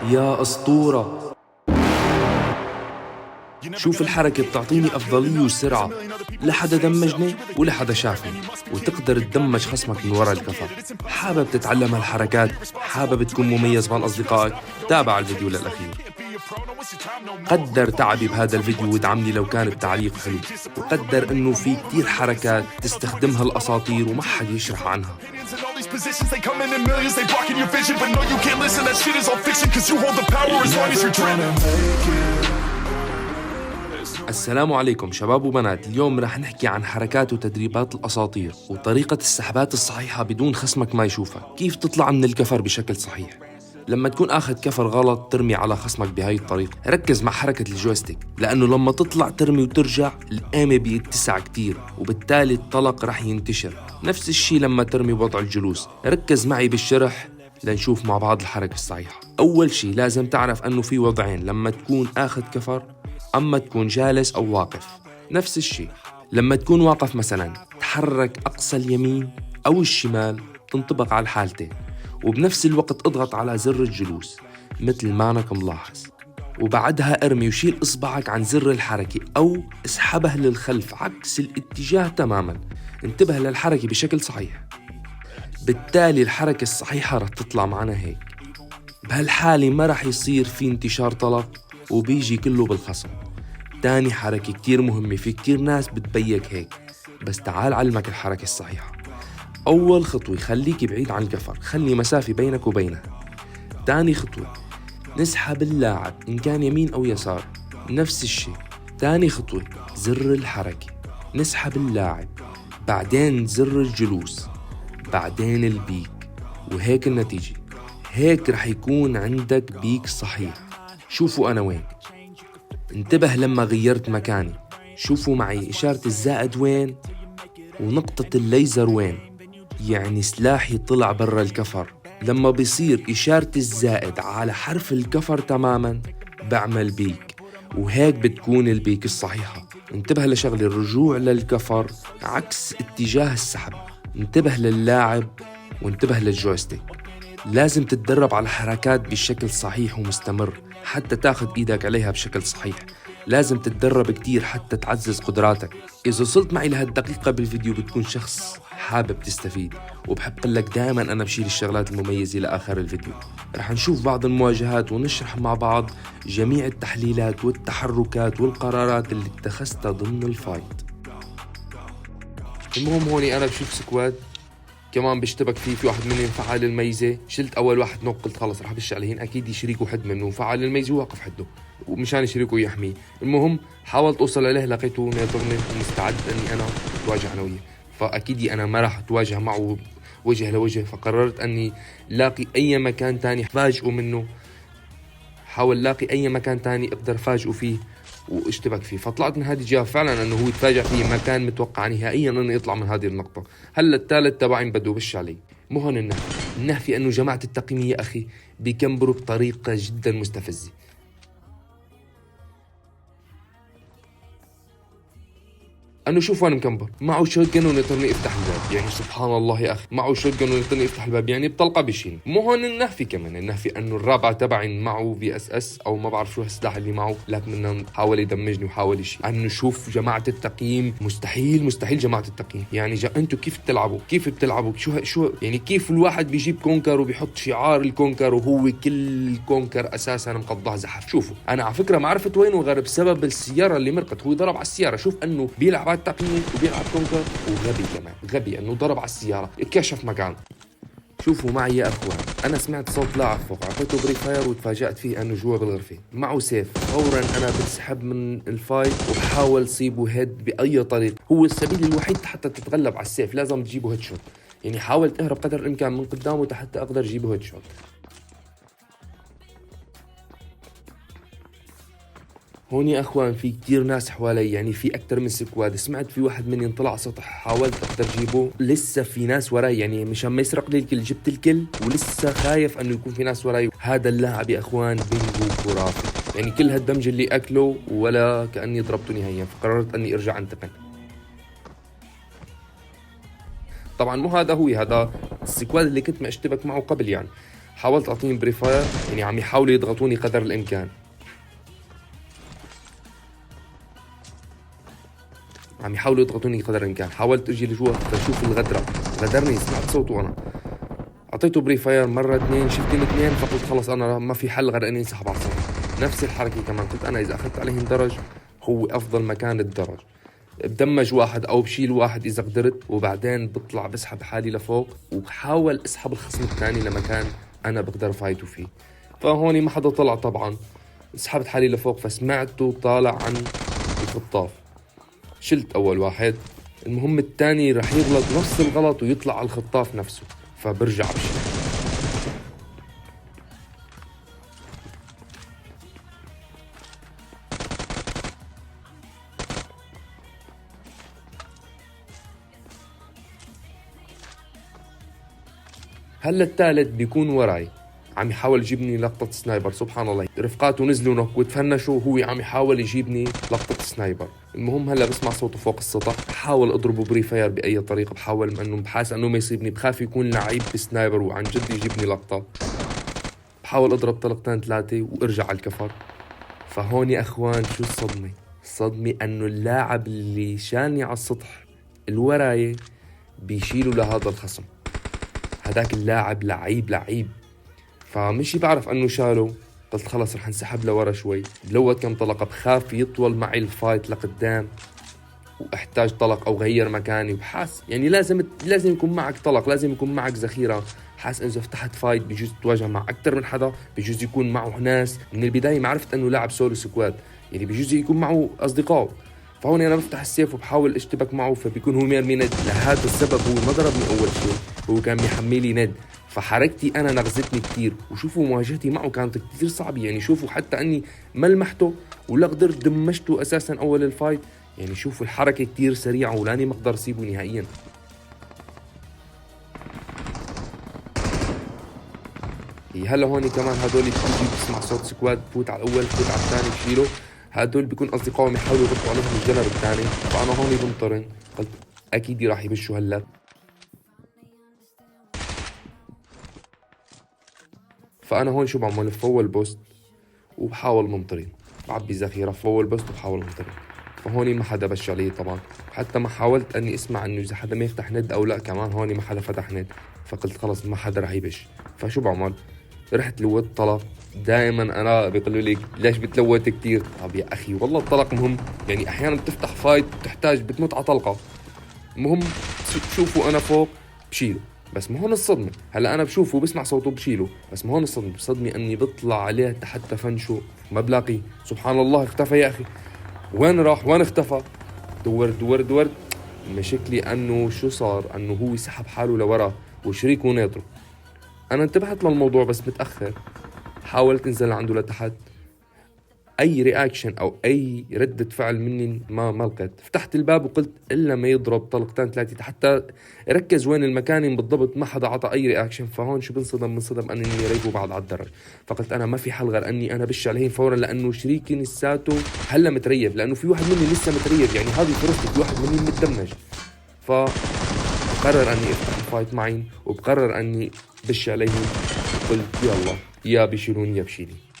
يا أسطورة. شوف الحركة بتعطيني أفضلية وسرعة، لحدا دمجني ولحدا شافني، وتقدر تدمج خصمك من وراء الكفر. حابب تتعلم هالحركات؟ حابب تكون مميز بين أصدقائك؟ تابع الفيديو للأخير. قدر تعبي بهذا الفيديو وادعمني لو كان التعليق حلو، وقدر انه في كتير حركات تستخدمها الاساطير وما حد يشرح عنها. السلام عليكم شباب وبنات. اليوم رح نحكي عن حركات وتدريبات الأساطير وطريقة السحبات الصحيحة بدون خصمك ما يشوفها. كيف تطلع من الكفر بشكل صحيح. لما تكون آخذ كفر غلط ترمي على خصمك بهاي الطريقة. ركز مع حركة الجويستيك، لأنه لما تطلع ترمي وترجع القامة بيتسع كتير، وبالتالي الطلق رح ينتشر. نفس الشي لما ترمي بوضع الجلوس. ركز معي بالشرح لنشوف مع بعض الحركة الصحيحة. أول شي لازم تعرف أنه في وضعين لما تكون آخذ كفر، أما تكون جالس أو واقف. نفس الشي لما تكون واقف مثلا تحرك أقصى اليمين أو الشمال، تنطبق على الحالتين، وبنفس الوقت اضغط على زر الجلوس مثل ما أنك ملاحظ، وبعدها ارمي وشيل إصبعك عن زر الحركة أو اسحبه للخلف عكس الاتجاه تماما. انتبه للحركة بشكل صحيح، بالتالي الحركة الصحيحة رح تطلع معنا هيك. بهالحالة ما رح يصير في انتشار طلق وبيجي كله بالخصم. تاني حركة كتير مهمة، في كتير ناس بتبيك هيك، بس تعال علمك الحركة الصحيحة. أول خطوة خليك بعيد عن الكفر، خلي مسافة بينك وبينها. تاني خطوة نسحب اللاعب إن كان يمين أو يسار، نفس الشيء. تاني خطوة زر الحركة، نسحب اللاعب، بعدين زر الجلوس، بعدين البيك، وهيك النتيجة. هيك رح يكون عندك بيك صحيح. شوفوا أنا وين. انتبه لما غيرت مكاني، شوفوا معي إشارة الزائد وين ونقطة الليزر وين، يعني سلاحي طلع برا الكفر. لما بيصير إشارة الزائد على حرف الكفر تماما بعمل بيك، وهيك بتكون البيك الصحيحة. انتبه لشغلي، الرجوع للكفر عكس اتجاه السحب. انتبه للاعب وانتبه للجويستيك. لازم تتدرب على حركات بشكل صحيح ومستمر حتى تاخد ايدك عليها بشكل صحيح. لازم تتدرب كتير حتى تعزز قدراتك. إذا وصلت معي لهالدقيقة بالفيديو بتكون شخص حابب تستفيد، وبحب لك دائما أنا بشيل الشغلات المميزة لآخر الفيديو. رح نشوف بعض المواجهات ونشرح مع بعض جميع التحليلات والتحركات والقرارات اللي اتخذتها ضمن الفايت. المهم هوني أنا بشوف سكواد كمان بيشتبك فيه، في واحد منهم فعل الميزة، شلت أول واحد نوك، قلت خلص رح بش عليهن، أكيد يشريكوا حد منه، فعل الميزة وواقف حده ومشان يشريكوا يحميه. المهم حاولت أوصل عليه، لقيته ناطرني ومستعد أني أنا أتواجه أنا وياه، فأكيد أنا ما راح أتواجه معه وجه لوجه، فقررت أني لاقي أي مكان تاني فاجئه منه. حاول لاقي أي مكان تاني أقدر فاجئه فيه واشتبك فيه، فطلعت من هذه الجهة فعلا انه هو يتفاجأ فيه، ما كان متوقع نهائيا انه يطلع من هذه النقطة. هلا الثالث تبعي بده بش علي. مو هون النهفي انه جماعة التقييم يا اخي بيكمبروا بطريقة جدا مستفزة. انه شوف وين مكمبر، معه شوت جن ونطرني افتح الباب، يعني سبحان الله يا اخي، معه شوت جن ونطرني افتح الباب، يعني بطلقه بشيل. مو هون النهفي كمان، النهفي انه الرابع تبعي معه VSS او ما بعرف شو السلاح اللي معه، لكن منه حاول يدمجني وحاول يشيل. انه شوف جماعه التقييم، مستحيل جماعه التقييم، يعني انتوا كيف بتلعبوا شو يعني كيف الواحد بيجيب كونكر وبيحط شعار الكونكر وهو كل الكونكر اساسا مقضاه زحف. شوفوا انا على فكره ما عرفت وين وغير بسبب السياره اللي مرقت، هو ضرب على السياره. شوف انه بيلعب على التقييم وبيلعب كونكر، وغبي كمان، غبي انه ضرب على السياره كشف مكان. شوفوا معي يا اخوان، انا سمعت صوت لاعب فوق، اعطيته بري فاير وتفاجأت فيه انه جوا بالغرفه معه سيف. فورا انا بنسحب من الفايت وبحاول صيبه هيد باي طريقه، هو السبيل الوحيد حتى تتغلب على السيف لازم تجيبه هيد شوت، يعني حاولت اهرب قدر الامكان من قدامه حتى اقدر اجيبه هيد شوت. هون يا اخوان في كتير ناس حوالي، يعني في اكتر من سكواد. سمعت في واحد مني طلع سطح، حاولت اقدر اجيبه، لسه في ناس وراي، يعني مشان ما يسرق لي الكل جبت الكل ولسه خايف انه يكون في ناس وراي. هذا اللاعب يا اخوان بينجو خرافي، يعني كل هالدمج اللي اكله ولا كاني ضربته نهائيا، فقررت اني ارجع انتقم. طبعا مو هذا هو، هذا السكواد اللي كنت ما اشتبك معه قبل يعني. حاولت اعطيهم بري فاير، يعني عم يحاولوا يضغطوني قدر الامكان، عم يحاولوا يضغطوني قدر الامكان. حاولت اجي لجوا اشوف الغدره، غدرني، سمعت صوته انا اعطيته بري فاير مره اثنين، شفتهم اثنين، فقلت خلص انا ما في حل غير اني انسحب على السطح. نفس الحركه كمان، قلت انا اذا اخذت عليهم درج هو افضل مكان الدرج، بدمج واحد او بشيل واحد اذا قدرت، وبعدين بطلع بسحب حالي لفوق وبحاول اسحب الخصم الثاني لمكان انا بقدر فايته فيه. فهوني ما حدا طلع طبعا، سحبت حالي لفوق فسمعته طالع عن الخطاف، شلت اول واحد. المهم الثاني رح يغلط نفس الغلط ويطلع على الخطاف نفسه، فبرجع بشيل. هلا الثالث بيكون وراي عم يحاول يجيبني لقطة سنايبر، سبحان الله، رفقاته نزلوا نوك وتفنشوا وهو عم يحاول يجيبني لقطة سنايبر. المهم هلا بسمع صوته فوق السطح، بحاول اضربه بري فاير باي طريقة، بحاول انه بحاس انه ما يصيبني، بخاف يكون لعيب بسنايبر وعن جد يجيبني لقطة. بحاول اضرب طلقتين ثلاثة وارجع على الكفر. فهون يا اخوان شو الصدمة؟ الصدمة انه اللاعب اللي شالني على السطح الوراي بيشيلوا لهذا الخصم. هداك اللاعب لعيب، فمشي بعرف انه شاله، قلت خلص رح انسحب لورا شوي، بلوت كم طلقة، بخاف يطول معي الفايت لقدام واحتاج طلق او غير مكاني، وبحاس يعني لازم يكون معك طلق، لازم يكون معك ذخيرة. حاس انه اذا فتحت فايت بجوز تواجه مع اكثر من حدا، بجوز يكون معه ناس من البداية، ما عرفت انه لاعب سولو سكواد، يعني بجوز يكون معه اصدقاء. فهون انا بفتح السيف وبحاول اشتبك معه، فبيكون هو ميرمي ند، لهذا السبب هو ما ضربني اول شيء، هو كان بيحملي ند، فحركتي انا نغزتني كثير، وشوفوا مواجهتي معه كانت كثير صعبه، يعني شوفوا حتى اني ما لمحته ولا قدرت دمجته اساسا اول الفايت، يعني شوفوا الحركه كثير سريعه ولاني ما اقدر اسيبه نهائيا. هلا هون كمان هدول بتيجي بتسمع صوت سكواد، بفوت على الاول بفوت على الثاني بشيله، هدول بيكون اصدقائهم يحاولوا يغطوا عليهم الجنب الثاني، فانا هون بنطرن، قلت اكيد راح يبشوا هلا. فانا هون شو بعمل؟ بفول بوست وبحاول منطرين، بعبي ذخيره بفول بوست وبحاول منطرين. فهوني ما حدا بش علي طبعا، حتى ما حاولت اني اسمع انه اذا حدا ما يفتح ند او لا، كمان هوني ما حدا فتح ند، فقلت خلص ما حدا رح يبش. فشو بعمل؟ رحت لوت طلق. دائما انا بيقولوا لي ليش بتلوت كثير؟ طب يا اخي والله الطلق مهم، يعني احيانا بتفتح فايت بتحتاج بتموت على طلقه، المهم شوفوا انا فوق بشيله. بس ما هون الصدمة، هلا أنا بشوفه بسمع صوته بشيله، بس ما هون الصدمة، بصدمي أني بطلع عليه تحت فنشه ما بلاقيه، سبحان الله اختفى يا أخي، وين راح؟ وين اختفى؟ دورت مشكلي أنه شو صار؟ أنه هو سحب حاله لورا وشريكه ناطره. أنا انتبهت للموضوع بس متأخر، حاولت انزل عنده لتحت، اي رياكشن او اي ردة فعل مني ما لقيت. فتحت الباب وقلت الا ما يضرب طلقتين ثلاثه حتى ركز وين المكان بالضبط، ما حدا عطى اي رياكشن. فهون شو بنصدم اني ريبه بعد على الدرج، فقلت انا ما في حل غير اني انا بش عليهم فورا، لانه شريكي لساته هلا متريب، لانه في واحد مني لسه متريب، يعني هذه فرصتي، في واحد مني متدمج. فقرر اني افتح الفايت معي وبقرر اني بش عليهم، قلت يلا يا بيشيلوني يا بشيلي.